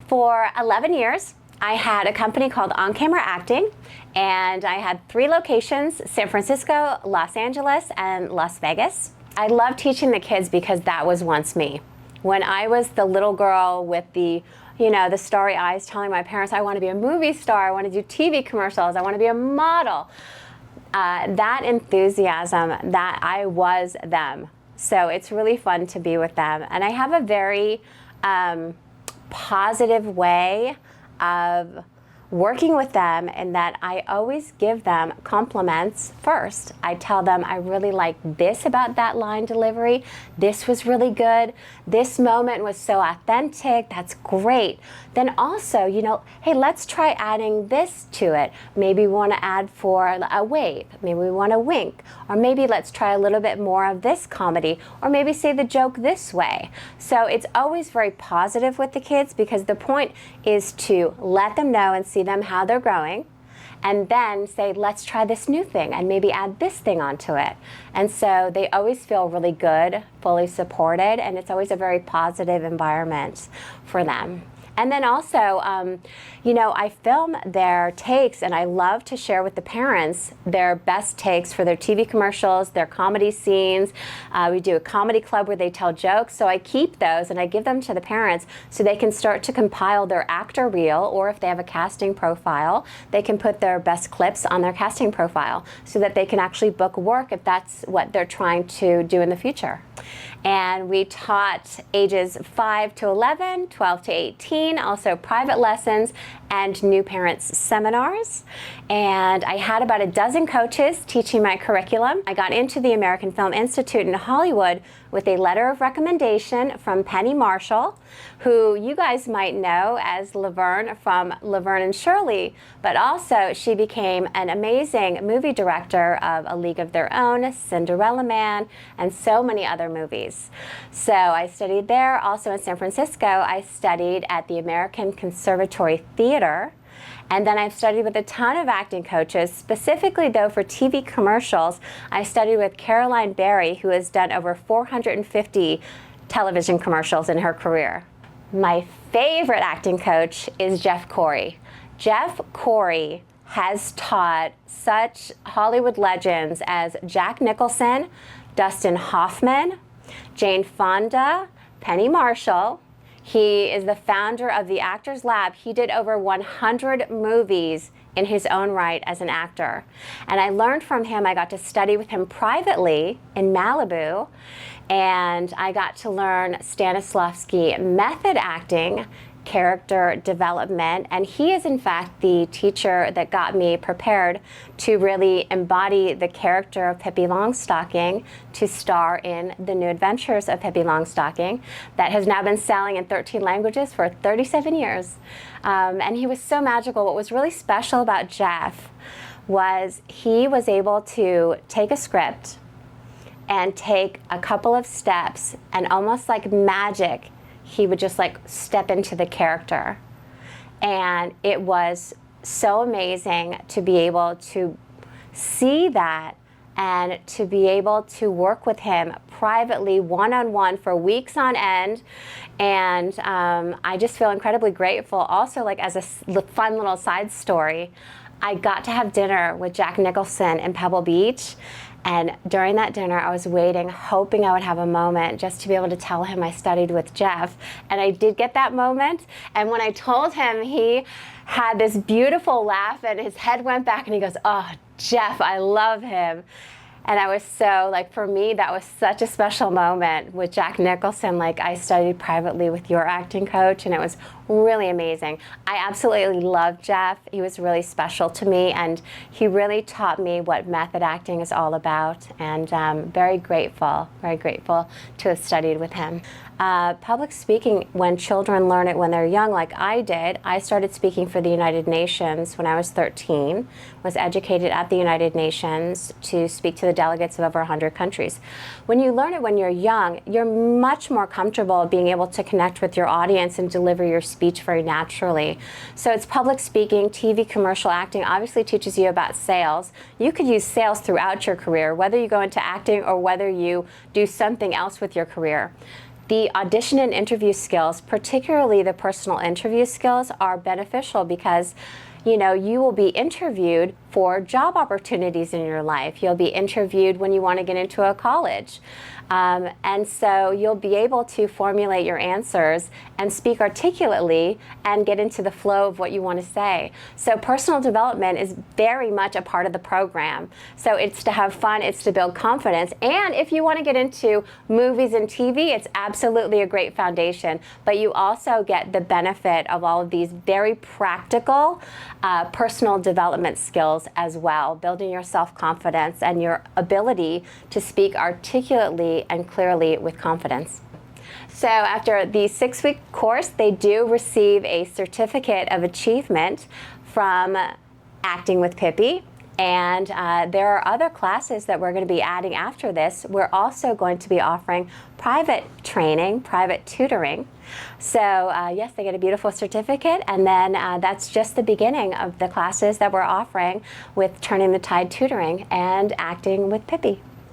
For 11 years, I had a company called On Camera Acting, and I had 3 locations: San Francisco, Los Angeles, and Las Vegas. I love teaching the kids because that was once me. When I was the little girl with the starry eyes telling my parents, I want to be a movie star, I want to do TV commercials, I want to be a model. That enthusiasm, that I was them. So it's really fun to be with them. And I have a very positive way of working with them in that I always give them compliments first. I tell them, I really like this about that line delivery. This was really good. This moment was so authentic. That's great. Then also, hey, let's try adding this to it. Maybe we want to add for a wave. Maybe we want to wink. Or maybe let's try a little bit more of this comedy. Or maybe say the joke this way. So it's always very positive with the kids because the point is to let them know and see them how they're growing, and then say, let's try this new thing and maybe add this thing onto it. And so they always feel really good, fully supported, and it's always a very positive environment for them. And then also, I film their takes, and I love to share with the parents their best takes for their TV commercials, their comedy scenes. We do a comedy club where they tell jokes, so I keep those and I give them to the parents so they can start to compile their actor reel, or if they have a casting profile, they can put their best clips on their casting profile so that they can actually book work if that's what they're trying to do in the future. And we taught ages 5 to 11, 12 to 18, also private lessons and new parents seminars. And I had about a dozen coaches teaching my curriculum. I got into the American Film Institute in Hollywood with a letter of recommendation from Penny Marshall, who you guys might know as Laverne from Laverne and Shirley, but also she became an amazing movie director of A League of Their Own, Cinderella Man, and so many other movies. So I studied there. Also in San Francisco, I studied at the American Conservatory Theater. And then I've studied with a ton of acting coaches, specifically though for TV commercials. I studied with Caroline Berry, who has done over 450 television commercials in her career. My favorite acting coach is Jeff Corey. Jeff Corey has taught such Hollywood legends as Jack Nicholson, Dustin Hoffman, Jane Fonda, Penny Marshall. He is the founder of the Actors Lab. He did over 100 movies in his own right as an actor. And I learned from him. I got to study with him privately in Malibu, and I got to learn Stanislavski method acting, character development, and he is in fact the teacher that got me prepared to really embody the character of Pippi Longstocking to star in The New Adventures of Pippi Longstocking that has now been selling in 13 languages for 37 years. And he was so magical. What was really special about Jeff was he was able to take a script and take a couple of steps, and almost like magic, he would just like step into the character. And it was so amazing to be able to see that and to be able to work with him privately, one-on-one for weeks on end. And I just feel incredibly grateful. Also, like as a fun little side story, I got to have dinner with Jack Nicholson in Pebble Beach. And during that dinner, I was waiting, hoping I would have a moment just to be able to tell him I studied with Jeff. And I did get that moment. And when I told him, he had this beautiful laugh and his head went back and he goes, "Oh, Jeff, I love him." And I was so, like, for me, that was such a special moment with Jack Nicholson. Like, I studied privately with your acting coach, and it was really amazing. I absolutely love Jeff. He was really special to me, and he really taught me what method acting is all about, and very grateful to have studied with him. Public speaking, when children learn it when they're young, like I did, I started speaking for the United Nations when I was 13, was educated at the United Nations to speak to the delegates of over 100 countries. When you learn it when you're young, you're much more comfortable being able to connect with your audience and deliver your speech very naturally. So it's public speaking, TV commercial acting obviously teaches you about sales. You could use sales throughout your career, whether you go into acting or whether you do something else with your career. The audition and interview skills, particularly the personal interview skills, are beneficial because you will be interviewed for job opportunities in your life. You'll be interviewed when you want to get into a college. And so you'll be able to formulate your answers and speak articulately and get into the flow of what you want to say. So personal development is very much a part of the program. So it's to have fun, it's to build confidence. And if you want to get into movies and TV, it's absolutely a great foundation. But you also get the benefit of all of these very practical personal development skills as well, building your self-confidence and your ability to speak articulately and clearly with confidence. So after the 6-week course, they do receive a certificate of achievement from Acting with Pippi. And there are other classes that we're going to be adding after this. We're also going to be offering private training, private tutoring. So yes, they get a beautiful certificate, and then that's just the beginning of the classes that we're offering with Turning the Tide Tutoring and Acting with Pippi.